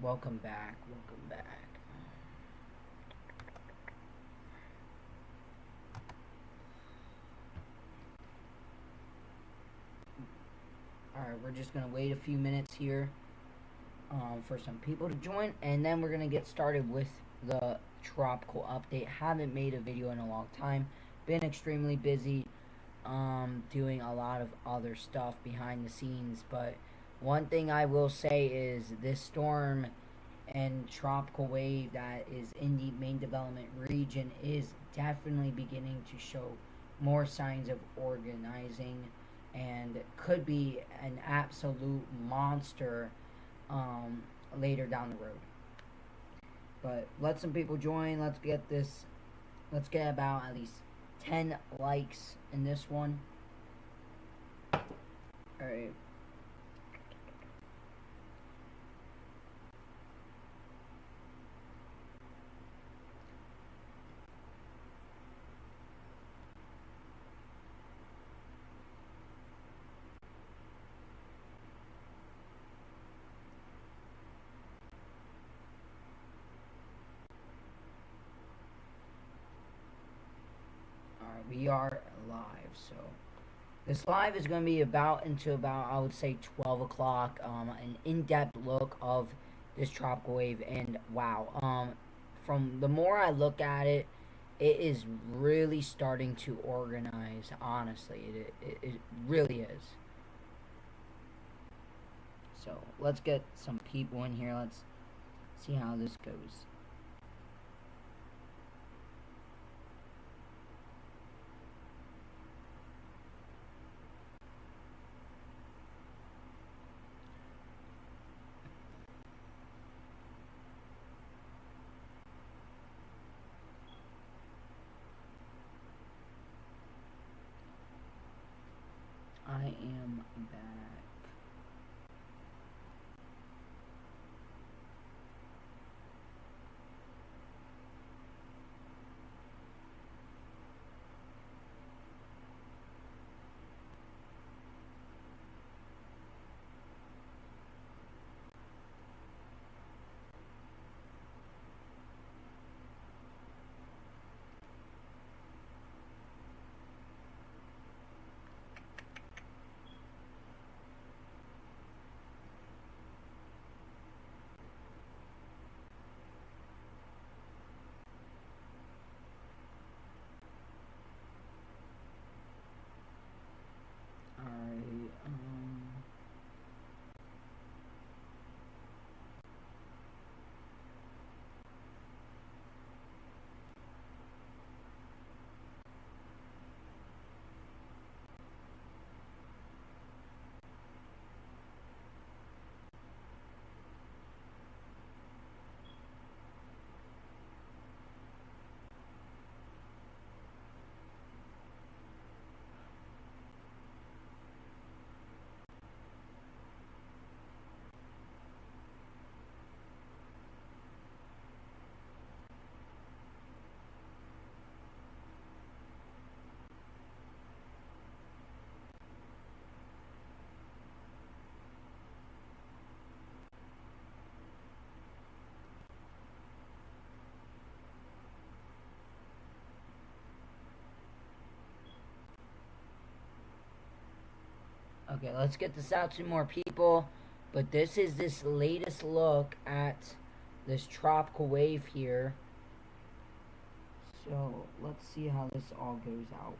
Welcome back. Welcome back. Alright, we're just going to wait a few minutes here for some people to join, and then we're going to get started with the tropical update. Haven't made a video in a long time. Been extremely busy doing a lot of other stuff behind the scenes, but one thing I will say is this storm and tropical wave that is in the main development region is definitely beginning to show more signs of organizing and could be an absolute monster later down the road. But let some people join. Let's get about at least 10 likes in this one. Alright. We are live, so this live is going to be about I would say 12 o'clock. An in-depth look of this tropical wave, and wow, from the more I look at it, it is really starting to organize. Honestly, it really is. So let's get some people in here. Let's see how this goes. I am back. Okay, let's get this out to more people. But this is this latest look at this tropical wave here. So let's see how this all goes out.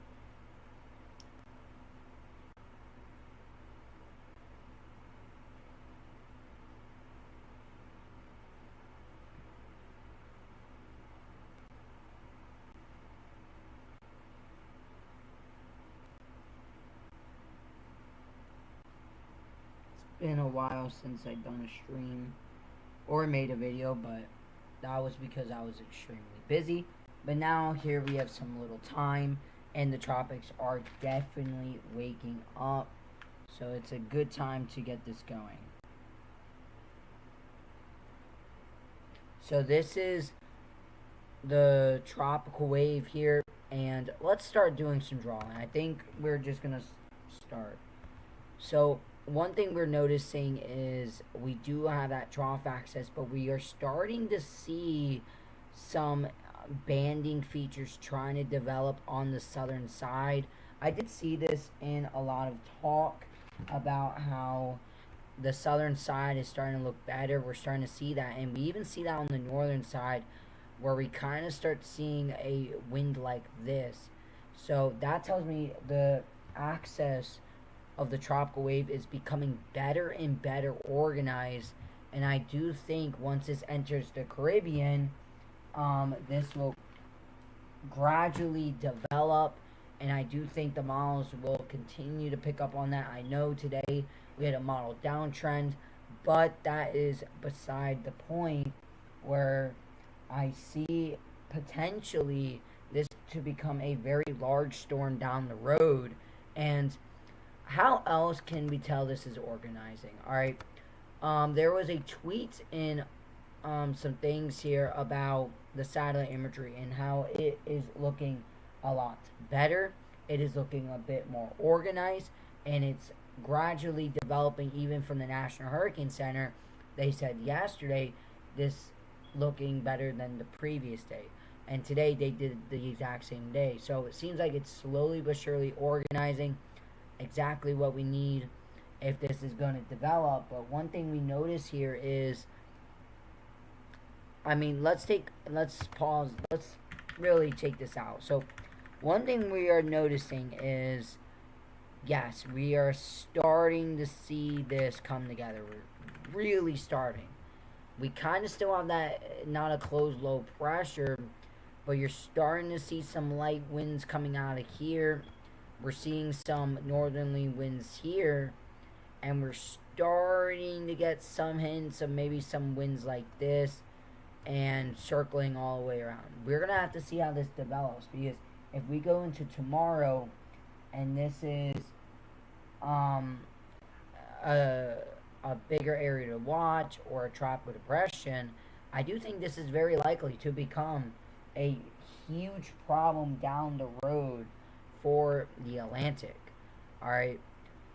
Been a while since I've done a stream or made a video, but that was because I was extremely busy. But now here we have some little time, and the tropics are definitely waking up, so it's a good time to get this going. So this is the tropical wave here, and let's start doing some drawing. I think we're just gonna start. So one thing we're noticing is we do have that trough access, but we are starting to see some banding features trying to develop on the southern side. I did see this in a lot of talk about how the southern side is starting to look better. We're starting to see that, and we even see that on the northern side where we kind of start seeing a wind like this. So that tells me the access of the tropical wave is becoming better and better organized. And I do think once this enters the Caribbean, this will gradually develop, and I do think the models will continue to pick up on that. I know today we had a model downtrend, but that is beside the point, where I see potentially this to become a very large storm down the road. And how else can we tell this is organizing? All right. There was a tweet in some things here about the satellite imagery and how it is looking a lot better. It is looking a bit more organized, and it's gradually developing even from the National Hurricane Center. They said yesterday this looking better than the previous day, and today they did the exact same day. So it seems like it's slowly but surely organizing exactly what we need if this is going to develop. But one thing we notice here is, I mean, let's pause, let's really take this out. So one thing we are noticing is, yes, we are starting to see this come together. We're really starting. We kind of still have that not a closed low pressure, but you're starting to see some light winds coming out of here. We're seeing some northerly winds here, and we're starting to get some hints of maybe some winds like this and circling all the way around. We're going to have to see how this develops, because if we go into tomorrow and this is a bigger area to watch, or a tropical depression, I do think this is very likely to become a huge problem down the road for the Atlantic. Alright,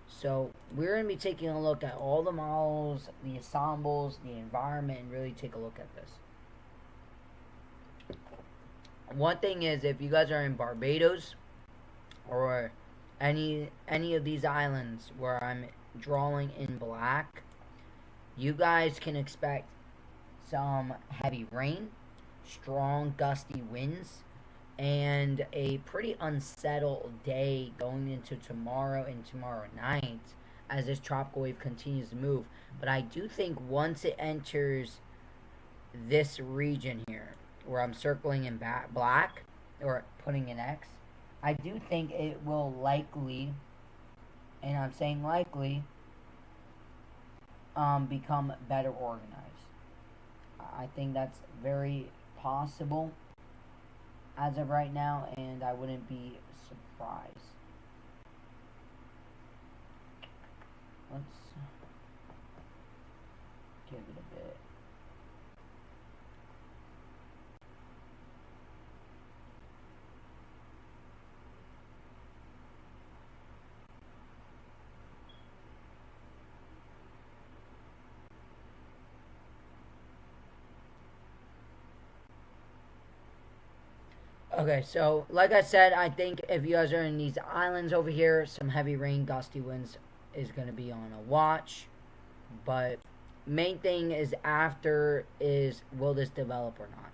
so we're going to be taking a look at all the models, the ensembles, the environment, and really take a look at this. One thing is, if you guys are in Barbados or any of these islands where I'm drawing in black, you guys can expect some heavy rain, strong gusty winds, and a pretty unsettled day going into tomorrow and tomorrow night as this tropical wave continues to move. But I do think once it enters this region here, where I'm circling in black or putting an X, I do think it will likely, and I'm saying likely, become better organized. I think that's very possible as of right now, and I wouldn't be surprised. Let's give it a bit. Okay, so like I said, I think if you guys are in these islands over here, some heavy rain, gusty winds is going to be on a watch. But main thing is after is, will this develop or not?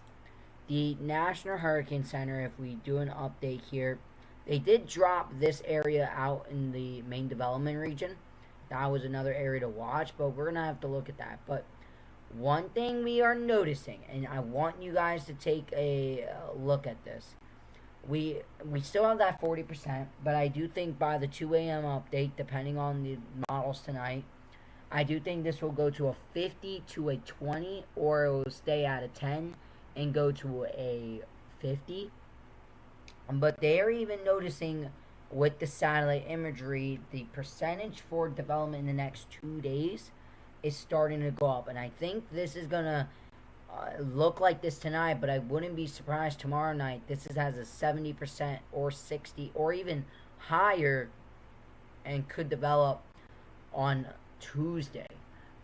The National Hurricane Center, if we do an update here, they did drop this area out in the main development region. That was another area to watch, but we're going to have to look at that. But one thing we are noticing, and I want you guys to take a look at this. We still have that 40%, but I do think by the 2 a.m. update, depending on the models tonight, I do think this will go to a 50 to a 20, or it will stay at a 10 and go to a 50. But they are even noticing with the satellite imagery, the percentage for development in the next 2 days is starting to go up, and I think this is gonna look like this tonight, but I wouldn't be surprised tomorrow night this has a 70% or 60 or even higher, and could develop on Tuesday.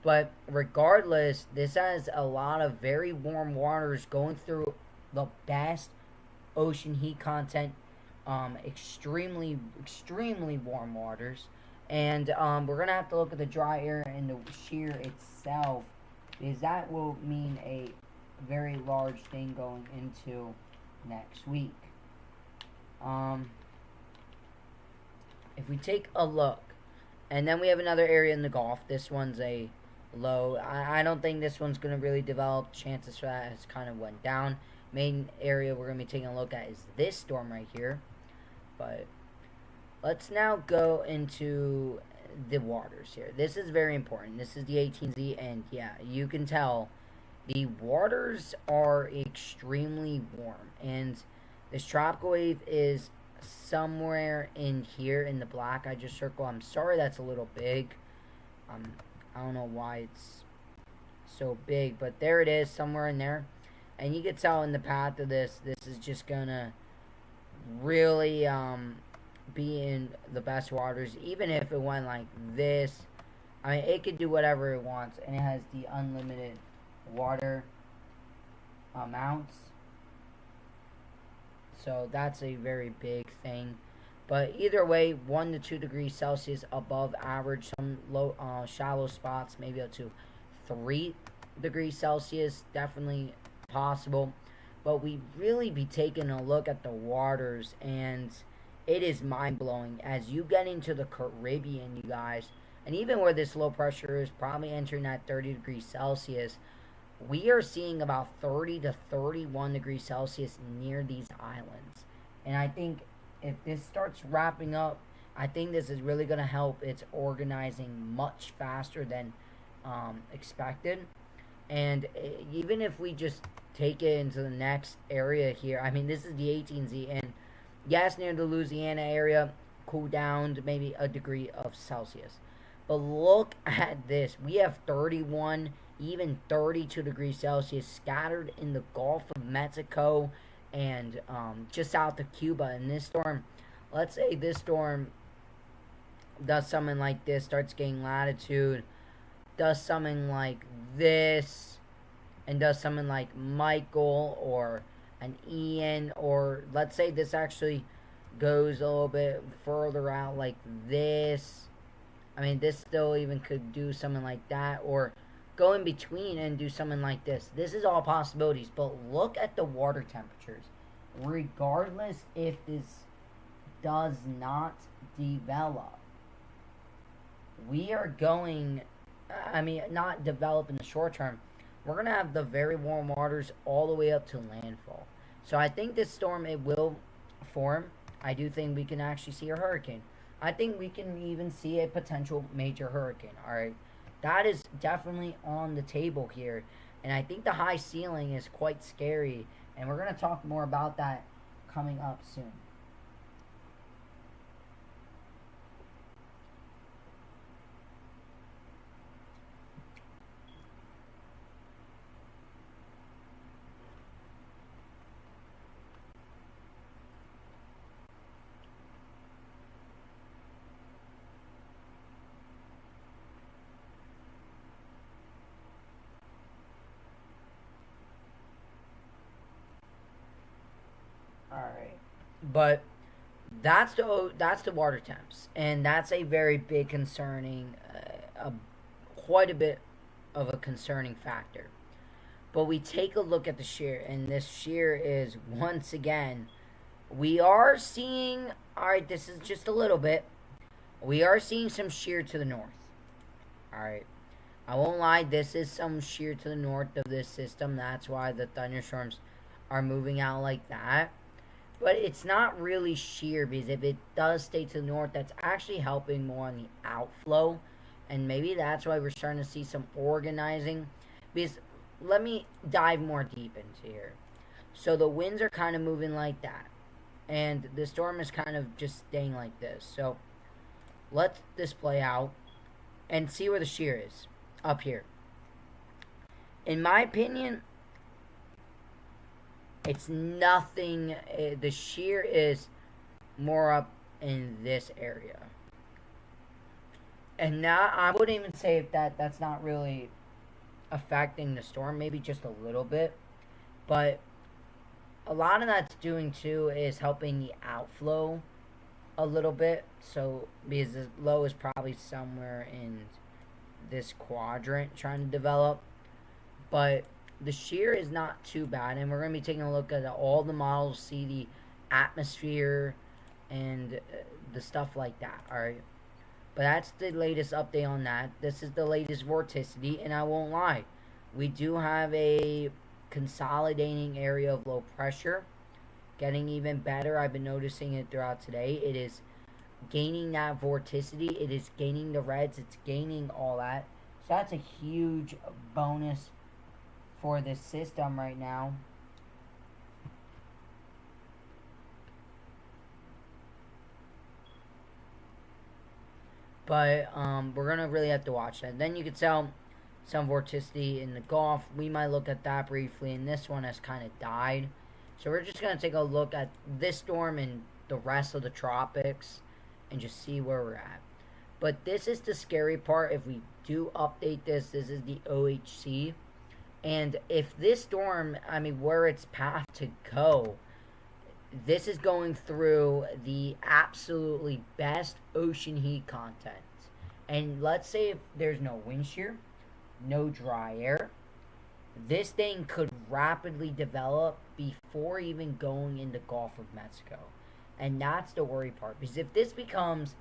But regardless, this has a lot of very warm waters going through the best ocean heat content, extremely warm waters. And we're going to have to look at the dry air and the shear itself, because that will mean a very large thing going into next week. If we take a look, and then we have another area in the Gulf. This one's a low. I don't think this one's going to really develop. Chances for that has kind of went down. Main area we're going to be taking a look at is this storm right here. But let's now go into the waters here. This is very important. This is the 18Z, and yeah, you can tell the waters are extremely warm. And this tropical wave is somewhere in here in the black I just circled. I'm sorry that's a little big. I don't know why it's so big, but there it is, somewhere in there. And you can tell in the path of this is just gonna really be in the best waters. Even if it went like this, I mean, it could do whatever it wants, and it has the unlimited water amounts. So that's a very big thing. But either way, 1 to 2 degrees Celsius above average. Some low, shallow spots, maybe up to 3 degrees Celsius, definitely possible. But we really be taking a look at the waters, and it is mind-blowing. As you get into the Caribbean, you guys, and even where this low pressure is probably entering at 30 degrees Celsius, we are seeing about 30 to 31 degrees Celsius near these islands. And I think if this starts wrapping up, I think this is really going to help. It's organizing much faster than expected. And even if we just take it into the next area here, I mean, this is the 18Z, and yes, near the Louisiana area, cool down to maybe a degree of Celsius. But look at this. We have 31, even 32 degrees Celsius scattered in the Gulf of Mexico and just south of Cuba. And this storm, let's say this storm does something like this, starts getting latitude, does something like this, and does something like Michael or an Ian, or let's say this actually goes a little bit further out like this. I mean, this still even could do something like that, or go in between and do something like this. This is all possibilities, but look at the water temperatures. Regardless if this does not develop, we are going, I mean, not develop in the short term, we're going to have the very warm waters all the way up to landfall. So I think this storm, it will form. I do think we can actually see a hurricane. I think we can even see a potential major hurricane, alright? That is definitely on the table here. And I think the high ceiling is quite scary. And we're going to talk more about that coming up soon. Alright. But that's the water temps, and that's a very big concerning, quite a bit of a concerning factor. But we take a look at the shear, and this shear is once again, we are seeing. All right, this is just a little bit. We are seeing some shear to the north. All right, I won't lie. This is some shear to the north of this system. That's why the thunderstorms are moving out like that. But it's not really shear, because if it does stay to the north, that's actually helping more on the outflow. And maybe that's why we're starting to see some organizing. Because let me dive more deep into here. So the winds are kind of moving like that. And the storm is kind of just staying like this. So let this play out and see where the shear is. Up here. In my opinion, it's nothing. The shear is more up in this area. And now I wouldn't even say if that's not really affecting the storm, maybe just a little bit. But a lot of that's doing too is helping the outflow a little bit. So because the low is probably somewhere in this quadrant trying to develop, but the shear is not too bad, and we're going to be taking a look at all the models, see the atmosphere and the stuff like that. All right, but that's the latest update on that. This is the latest vorticity, and I won't lie, we do have a consolidating area of low pressure, getting even better. I've been noticing it throughout today. It is gaining that vorticity. It is gaining the reds. It's gaining all that. So that's a huge bonus for this system right now. But we're gonna really have to watch that. Then you could tell some vorticity in the Gulf. We might look at that briefly, and this one has kind of died. So we're just gonna take a look at this storm and the rest of the tropics and just see where we're at. But this is the scary part. If we do update this, this is the OHC. And if this storm, I mean, where its path to go, this is going through the absolutely best ocean heat content. And let's say if there's no wind shear, no dry air, this thing could rapidly develop before even going into Gulf of Mexico. And that's the worry part. Because if this becomes,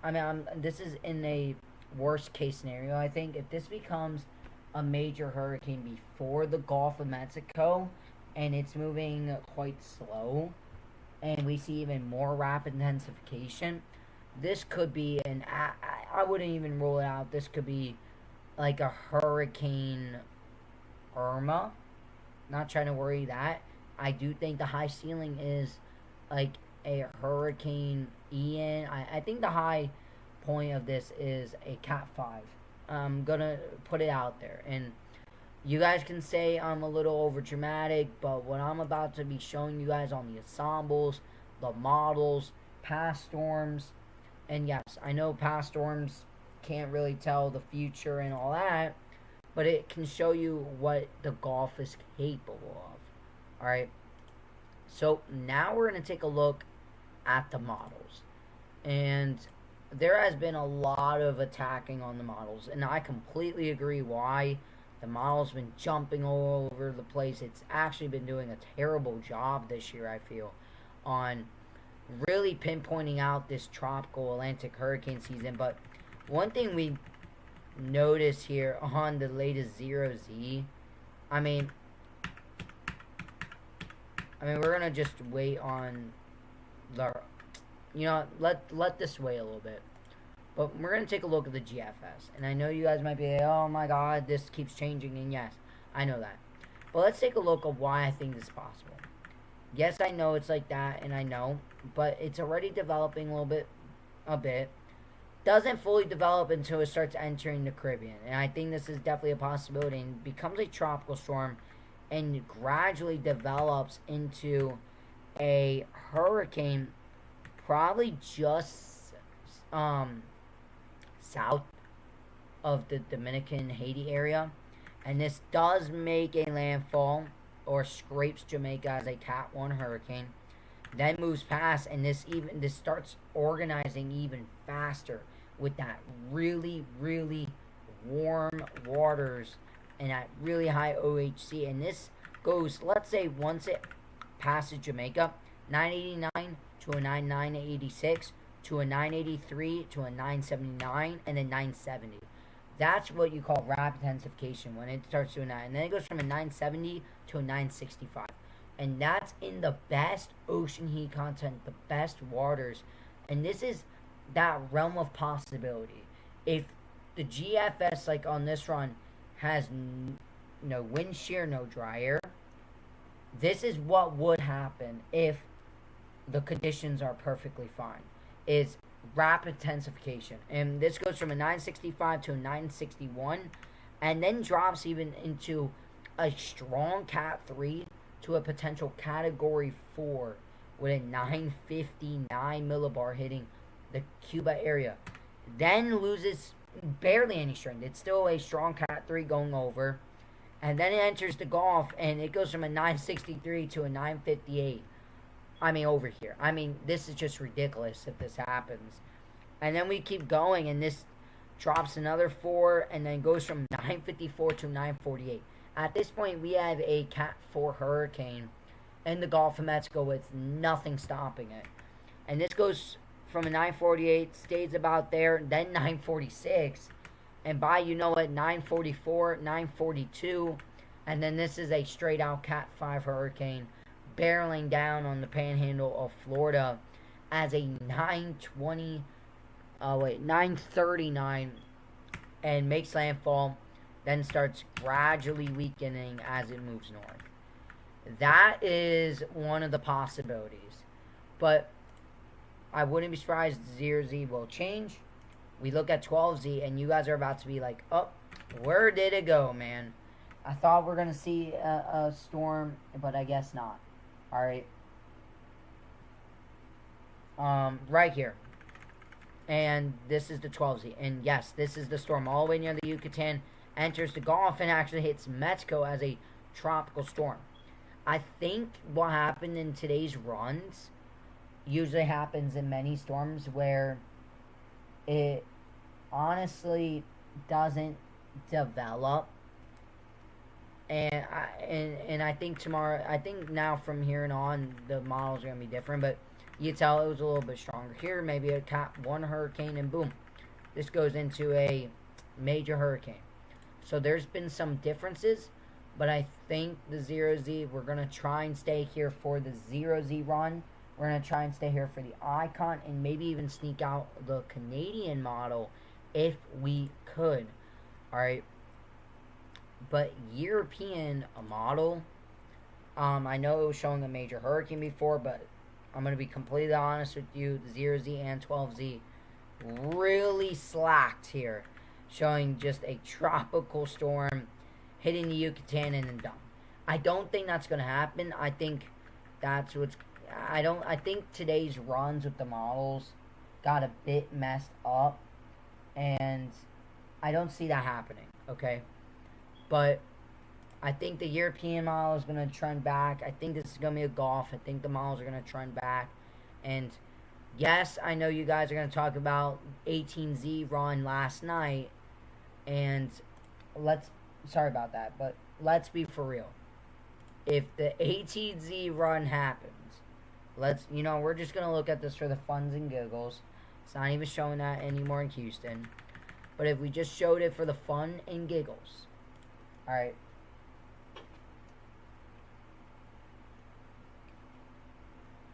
I mean, this is in a worst case scenario, I think. If this becomes a major hurricane before the Gulf of Mexico, and it's moving quite slow, and we see even more rapid intensification, this could be I wouldn't even rule it out. This could be like a Hurricane Irma. Not trying to worry that. I do think the high ceiling is like a Hurricane Ian. I think the high point of this is a Cat 5. I'm gonna put it out there, and you guys can say I'm a little over dramatic, but what I'm about to be showing you guys on the ensembles, the models, past storms, and yes, I know past storms can't really tell the future and all that, but it can show you what the Gulf is capable of. Alright, so now we're going to take a look at the models. And there has been a lot of attacking on the models, and I completely agree why. The model's been jumping all over the place. It's actually been doing a terrible job this year, I feel, on really pinpointing out this tropical Atlantic hurricane season. But one thing we notice here on the latest 0Z, I mean, we're gonna just wait on the, let this wait a little bit. But we're going to take a look at the GFS. And I know you guys might be like, oh my god, this keeps changing. And yes, I know that. But let's take a look at why I think this is possible. Yes, I know it's like that, and I know. But it's already developing a bit. Doesn't fully develop until it starts entering the Caribbean. And I think this is definitely a possibility. And becomes a tropical storm and gradually develops into a hurricane, probably just south of the Dominican Haiti area, and this does make a landfall or scrapes Jamaica as a Cat 1 hurricane, then moves past, and this starts organizing even faster with that really warm waters and that really high OHC. And this goes, let's say once it passes Jamaica, 989 to a 9986 to a 983 to a 979 and then 970. That's what you call rapid intensification when it starts doing that. And then it goes from a 970 to a 965. And that's in the best ocean heat content, the best waters. And this is that realm of possibility. If the GFS, like on this run, has no wind shear, no dry air, this is what would happen if the conditions are perfectly fine. Is rapid intensification. And this goes from a 965 to a 961 and then drops even into a strong Cat 3 to a potential Category 4 with a 959 millibar hitting the Cuba area. then loses barely any strength. It's still a strong Cat 3 going over. And then it enters the Golf, and it goes from a 963 to a 958. I mean, over here. I mean, this is just ridiculous if this happens. And then we keep going, and this drops another 4, and then goes from 954 to 948. At this point, we have a Cat 4 hurricane in the Gulf of Mexico with nothing stopping it. And this goes from a 948, stays about there, then 946, and by, you know what, 944, 942, and then this is a straight out Cat 5 hurricane barreling down on the panhandle of Florida as a 939, and makes landfall, then starts gradually weakening as it moves north. That is one of the possibilities, but I wouldn't be surprised 0Z will change. We look at 12Z, and you guys are about to be like, oh, where did it go, man? I thought we are going to see a storm, but I guess not. Alright. Right here. And this is the 12Z. And yes, this is the storm all the way near the Yucatan. Enters the Gulf and actually hits Mexico as a tropical storm. I think what happened in today's runs usually happens in many storms where it honestly doesn't develop. And I think tomorrow, I think now from here and on, the models are going to be different. But you can tell it was a little bit stronger here. Maybe a Cat 1 hurricane, and boom. This goes into a major hurricane. So there's been some differences. But I think the 0Z, we're going to try and stay here for the 0Z run. We're going to try and stay here for the Icon, and maybe even sneak out the Canadian model if we could. Alright. But European model, I know it was showing a major hurricane before, but I'm going to be completely honest with you. The 0Z and 12Z really slacked here. Showing just a tropical storm hitting the Yucatan and then done. I don't think that's going to happen. I think that's what's... I think today's runs with the models got a bit messed up, and I don't see that happening, okay? But I think the European model is going to trend back. I think this is going to be a Golf. I think the models are going to trend back. And yes, I know you guys are going to talk about 18Z run last night, and sorry about that, but let's be for real. If the 18Z run happens, we're just going to look at this for the funs and giggles. It's not even showing that anymore in Houston. But if we just showed it for the fun and giggles. Alright.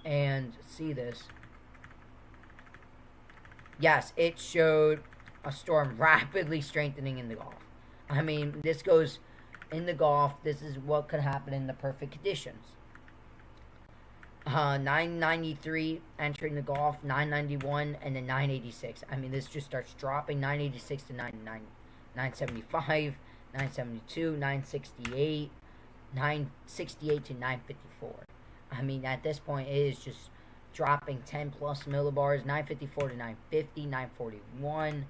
And see this. Yes, it showed a storm rapidly strengthening in the Gulf. I mean, this goes in the Gulf. This is what could happen in the perfect conditions. 993 entering the Gulf, 991, and then 986. I mean, this just starts dropping. 986 to 975, 972, 968, 968 to 954. I mean, at this point, it is just dropping 10 plus millibars. 954 to 950, 941,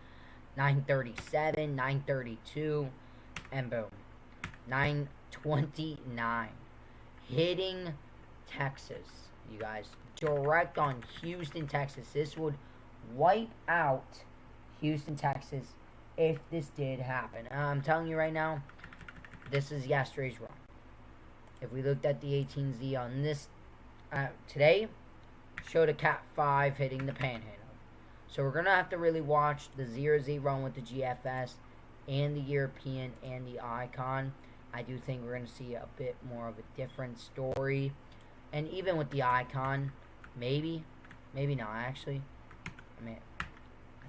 937, 932, and boom. 929. Hitting Texas, you guys. Direct on Houston, Texas. This would wipe out Houston, Texas if this did happen. I'm telling you right now, this is yesterday's run. If we looked at the 18Z on this today, showed a Cat 5 hitting the Panhandle. So we're going to have to really watch the 0Z run with the GFS and the European and the Icon. I do think we're going to see a bit more of a different story. And even with the Icon, maybe not actually. I mean, I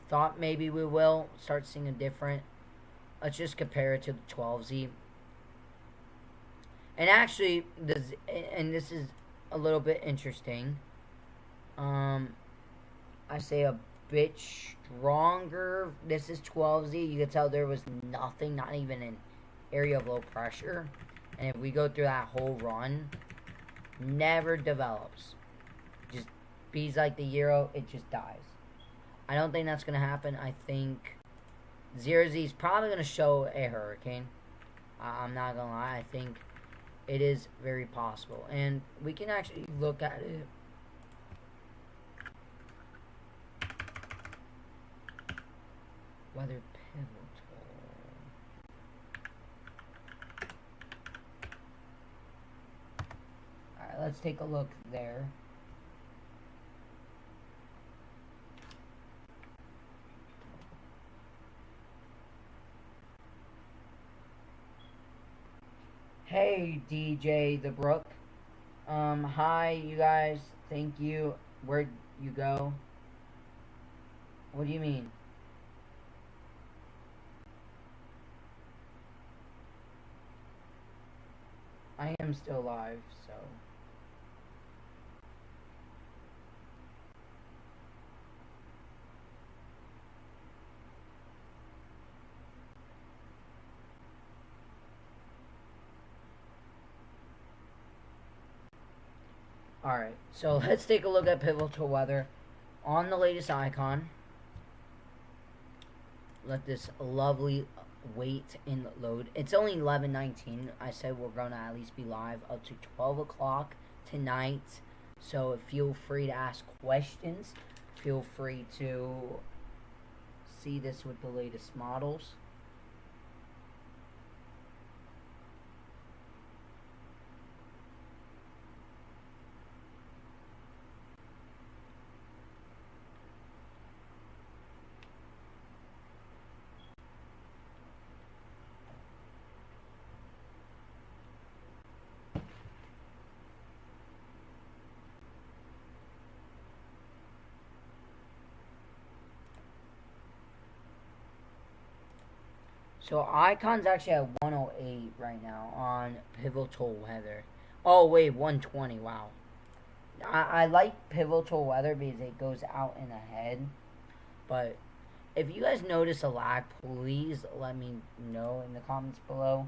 thought maybe we will start seeing a different. Let's just compare it to the 12Z. And actually, and this is a little bit interesting. I say a bit stronger. This is 12Z. You can tell there was nothing, not even an area of low pressure. And if we go through that whole run, never develops. Just bees like the Euro, it just dies. I don't think that's going to happen. I think 0Z is probably going to show a hurricane. I'm not going to lie. I think it is very possible. And we can actually look at it. Weather pivotal. Alright, let's take a look there. Hey, DJ the Brook. Hi, you guys. Thank you. Where'd you go? What do you mean? I am still live, so. Alright, so let's take a look at pivotal weather on the latest icon. Let this lovely wait and load. It's only 11:19. I said we're going to at least be live up to 12 o'clock tonight. So feel free to ask questions. Feel free to see this with the latest models. So Icon's actually at 108 right now on pivotal weather. Oh wait, 120. Wow. I like pivotal weather because it goes out and ahead. But if you guys notice a lag, please let me know in the comments below.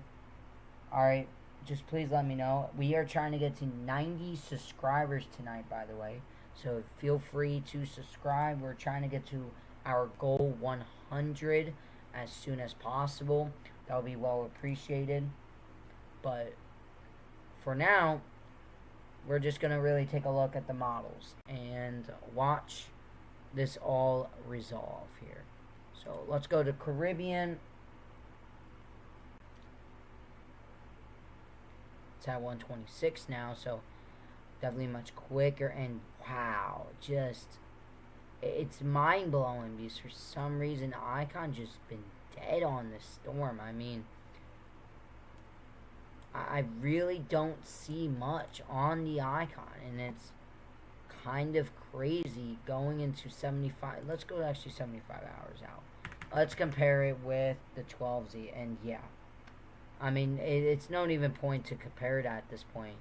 Alright, just please let me know. We are trying to get to 90 subscribers tonight, by the way. So feel free to subscribe. We're trying to get to our goal 100 as soon as possible. That will be well appreciated. But for now, we're just going to really take a look at the models and watch this all resolve here. So let's go to Caribbean. It's at 126 now, so definitely much quicker. And wow, just it's mind-blowing because for some reason Icon just been dead on this storm. I mean, I really don't see much on the Icon, and it's kind of crazy going into 75. Let's go actually 75 hours out. Let's compare it with the 12Z, and yeah, I mean, it's not even point to compare it at this point.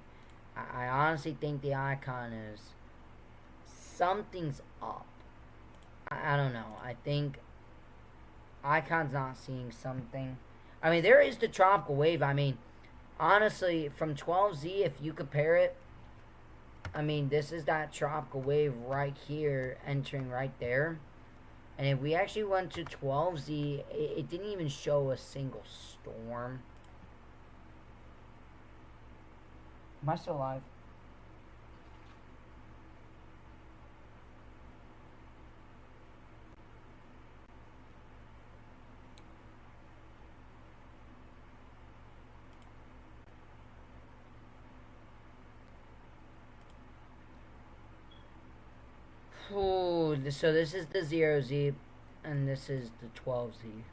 I honestly think the Icon is something's up. I don't know. I think Icon's not seeing something. I mean, there is the tropical wave. I mean, honestly, from 12Z, if you compare it, I mean, this is that tropical wave right here, entering right there. And if we actually went to 12Z, it didn't even show a single storm. Am I still alive? Ooh, so this is the 0Z, and this is the 12Z.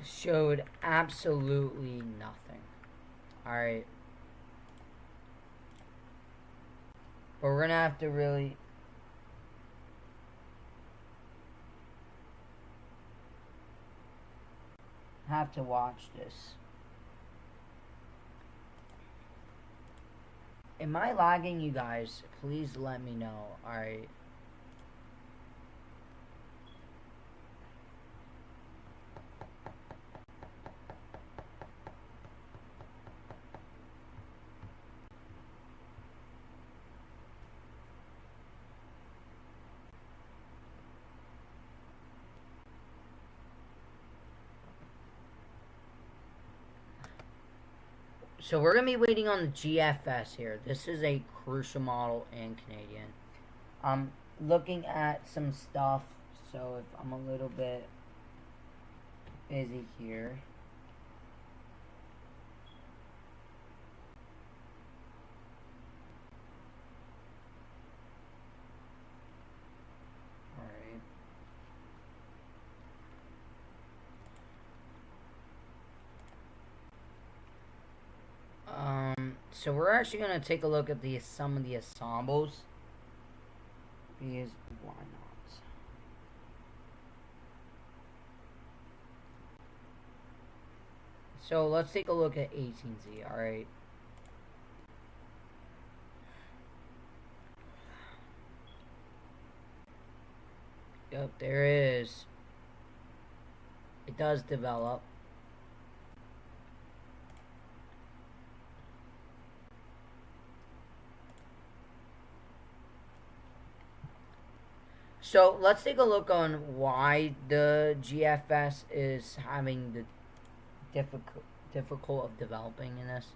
Showed absolutely nothing. Alright. But we're gonna have to really watch this. Am I lagging, you guys? Please let me know. Alright. So we're going to be waiting on the GFS here. This is a crucial model in Canadian. I'm looking at some stuff, so if I'm a little bit busy here. So we're actually going to take a look at some of the ensembles. Because why not? So let's take a look at 18Z, alright? Yep, there is. It does develop. So let's take a look on why the GFS is having the difficult of developing in this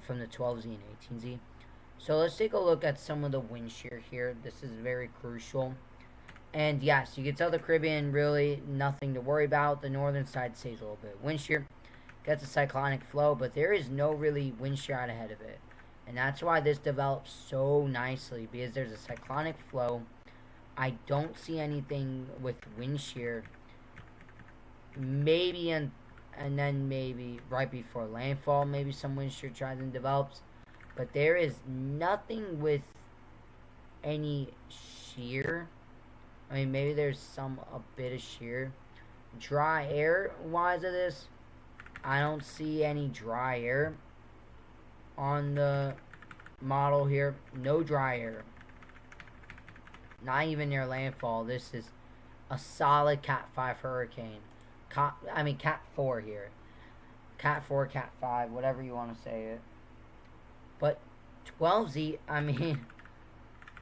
from the 12Z and 18Z. So let's take a look at some of the wind shear here. This is very crucial. And yes, you can tell the Caribbean really nothing to worry about. The northern side stays a little bit wind shear, gets a cyclonic flow, but there is no really wind shear out ahead of it. And that's why this develops so nicely, because there's a cyclonic flow. I don't see anything with wind shear. Maybe and then maybe right before landfall, maybe some wind shear tries and develops. But there is nothing with any shear. I mean, maybe there's a bit of shear. Dry air wise of this, I don't see any dry air on the model here. No dry air. Not even near landfall. This is a solid Cat 5 hurricane. Cat 4 here. Cat 4, Cat 5, whatever you want to say it. But 12Z, I mean,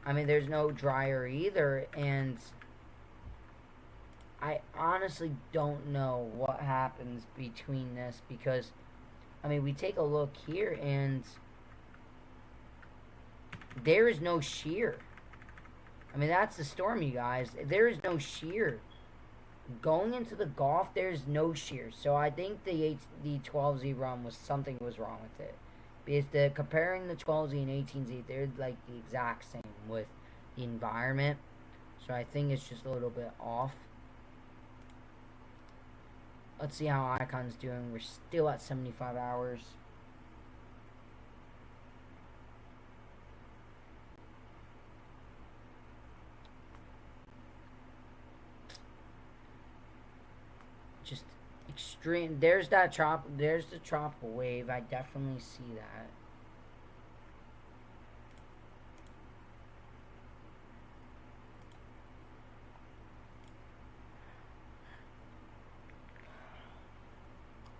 there's no dry air either, and I honestly don't know what happens between this, because, I mean, we take a look here, and there is no shear. I mean, that's the storm, you guys. There is no shear. Going into the Gulf, there's no shear. So I think the 12Z run something was wrong with it. Because comparing the 12Z and 18Z, they're like the exact same with the environment. So I think it's just a little bit off. Let's see how Icon's doing. We're still at 75 hours. Just extreme. There's the tropical wave. I definitely see that.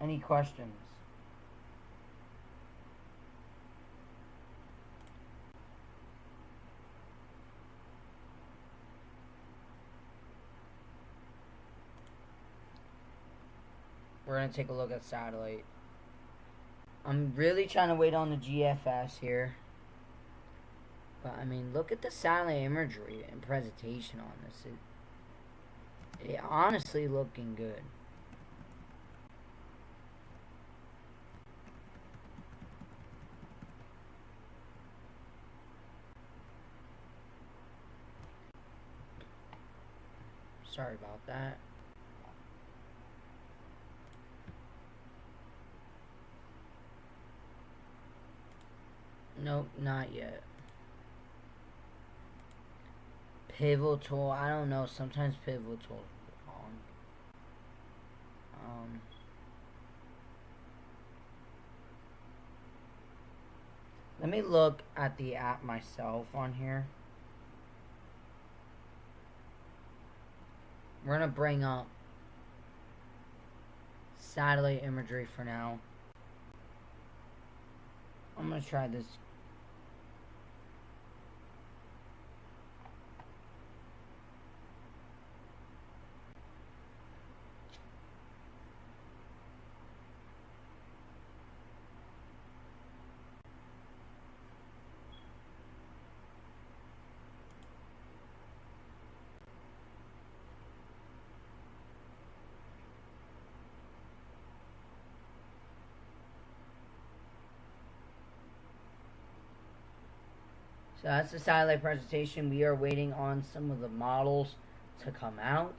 Any questions? We're going to take a look at satellite. I'm really trying to wait on the GFS here. But, I mean, look at the satellite imagery and presentation on this. It honestly looking good. Sorry about that. Nope, not yet. Pivotal, I don't know. Sometimes pivotal is wrong. Let me look at the app myself on here. We're going to bring up satellite imagery for now. I'm going to try this. So that's the satellite presentation. We are waiting on some of the models to come out.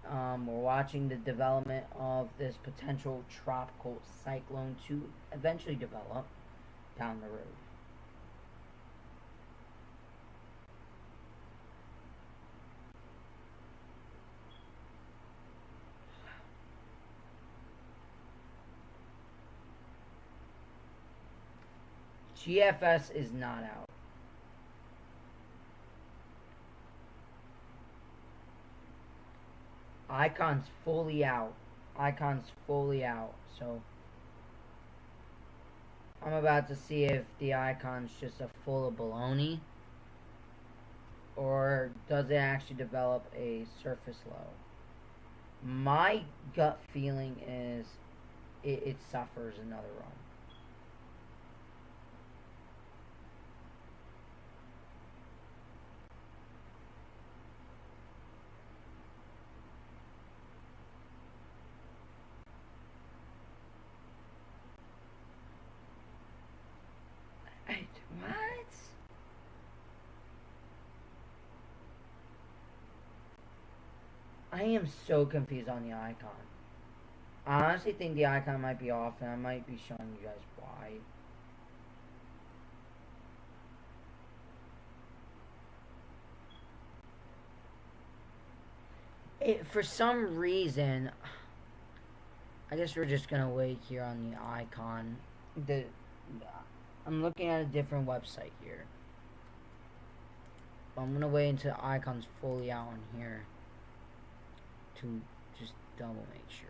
We're watching the development of this potential tropical cyclone to eventually develop down the road. GFS is not out. Icon's fully out. Icon's fully out. So I'm about to see if the icon's just a full of baloney, or does it actually develop a surface low? My gut feeling is it suffers another run. What? I am so confused on the icon. I honestly think the icon might be off, and I might be showing you guys why. For some reason, I guess we're just gonna wait here on the icon. I'm looking at a different website here. I'm gonna wait until the icon's fully out on here to just double make sure.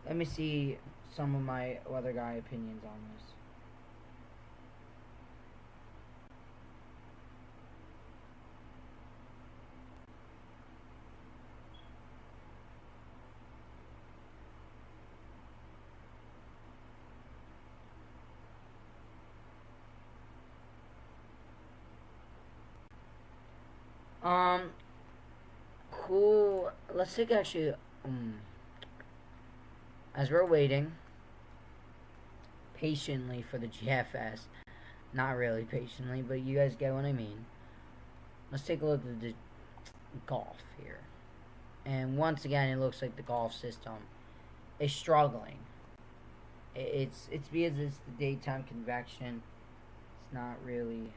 Let me see some of my other guy opinions on this. Cool. Let's take actually, as we're waiting patiently for the GFS, not really patiently, but you guys get what I mean. Let's take a look at the golf here. And once again, it looks like the golf system is struggling. It's because it's the daytime convection. It's not really.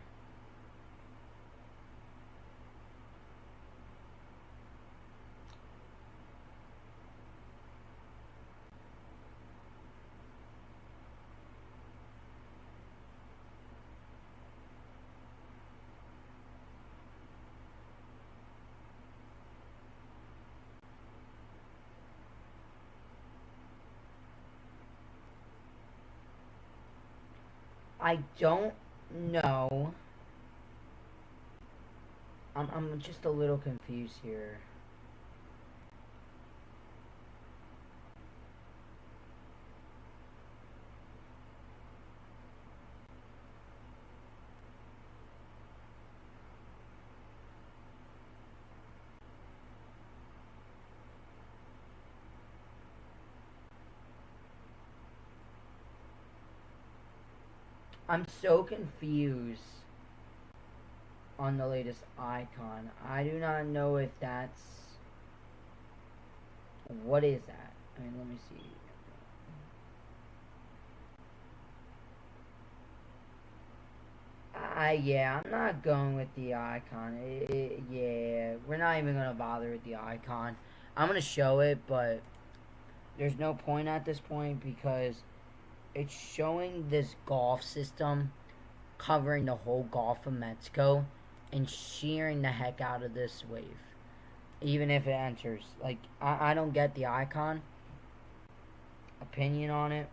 I don't know. I'm just a little confused here. I'm so confused on the latest icon. I do not know if that's... What is that? I mean, let me see. Yeah, I'm not going with the icon. Yeah, we're not even going to bother with the icon. I'm going to show it, but there's no point at this point because it's showing this golf system covering the whole Gulf of Mexico and shearing the heck out of this wave. Even if it enters. Like, I don't get the icon opinion on it.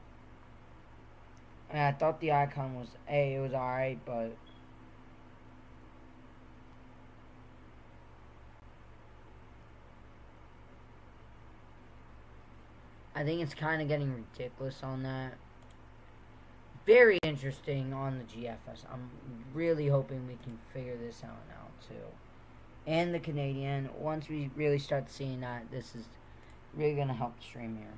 And I thought the icon was, it was alright, but I think it's kind of getting ridiculous on that. Very interesting on the GFS. I'm really hoping we can figure this out now, too. And the Canadian, once we really start seeing that, this is really going to help the stream here.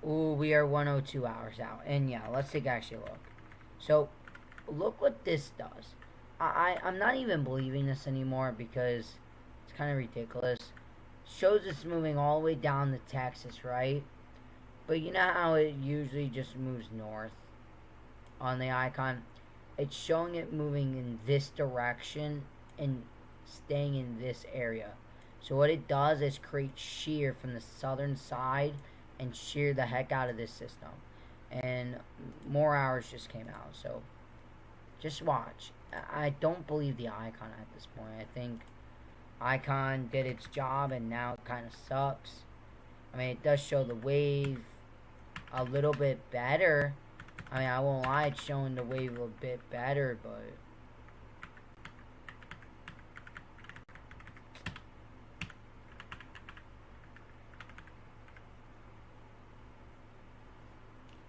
Ooh, we are 102 hours out. And yeah, let's take actually a look. So, look what this does. I'm not even believing this anymore because it's kind of ridiculous. Shows it's moving all the way down to Texas, right? But you know how it usually just moves north on the icon? It's showing it moving in this direction and staying in this area. So what it does is create shear from the southern side and shear the heck out of this system. And more hours just came out, so just watch. I don't believe the icon at this point. I think icon did its job and now it kind of sucks. I mean, it does show the wave a little bit better. I mean, I won't lie, it's showing the wave a bit better, but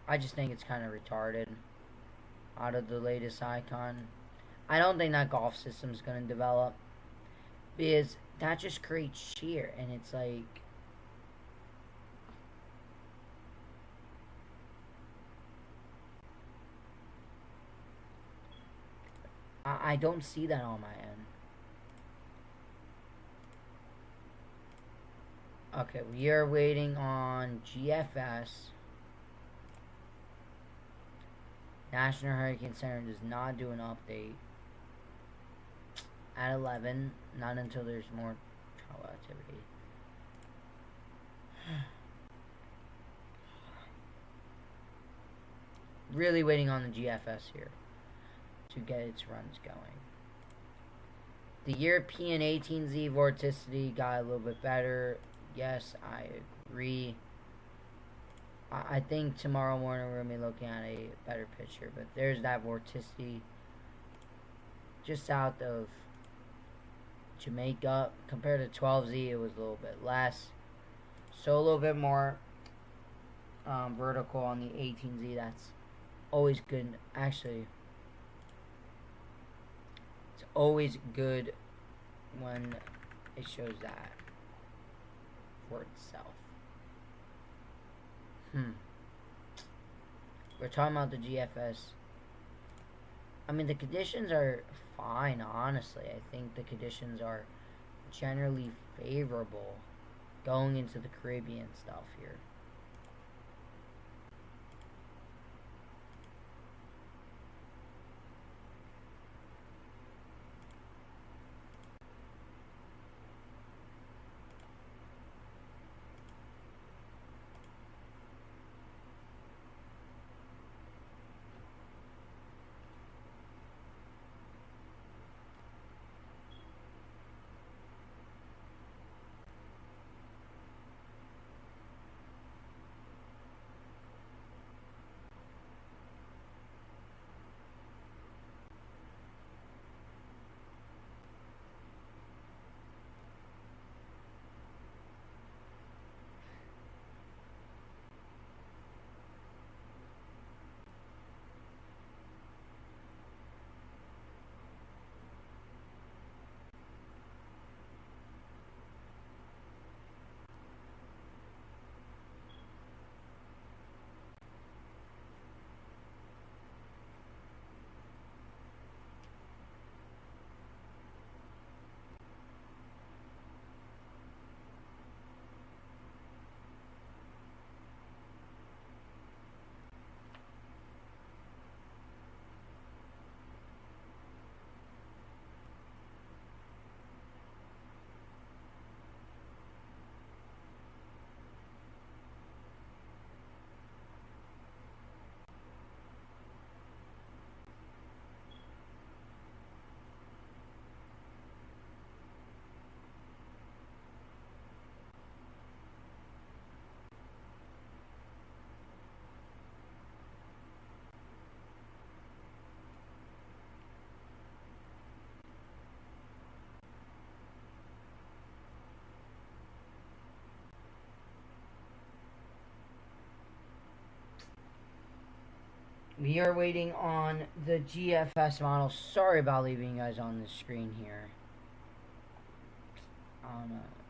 I just think it's kind of retarded out of the latest icon. I don't think that golf system's going to develop because that just creates shear, and it's like, I don't see that on my end. Okay, we are waiting on GFS. National Hurricane Center does not do an update at 11, not until there's more travel activity. Really waiting on the GFS here to get its runs going. The European 18Z vorticity got a little bit better. Yes, I agree. I think tomorrow morning we're going to be looking at a better picture. But there's that vorticity just south of Jamaica. Compared to 12Z, it was a little bit less. So a little bit more vertical on the 18Z. That's always good. Actually, it's always good when it shows that for itself. We're talking about the GFS. I mean, the conditions are fine, honestly. I think the conditions are generally favorable going into the Caribbean stuff here. We are waiting on the GFS model. Sorry about leaving you guys on the screen here. I don't know.